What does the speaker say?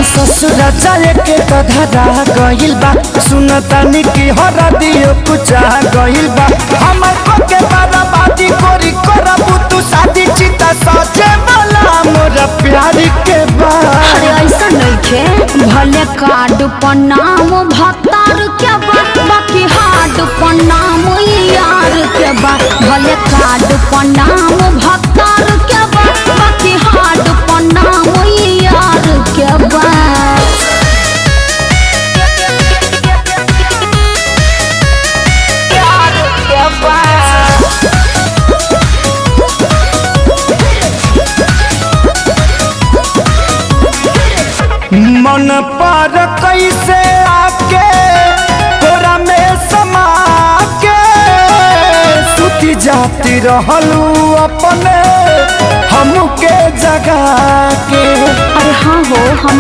ससुर जाए के तो धरा गइल बा, सुनतानी की हरा दियो कुचा गइल बा। हमर को के बर्बादी कोरी करबू तू शादी, चिता सजे वाला मोर प्यारी के बा। अरे ऐसा नइखे, भले कार्ड पर नाम भतार के बा, बाकी हार्ड पर नाम यार के बा। भले कार्ड पर नाम भतार के बा, बाकी हार्ड पर नाम यार के बा। मन पर कैसे आके तोरा में समा के सुती जाती रहलू अपने हमके जगा के। अरे हाँ हो, हम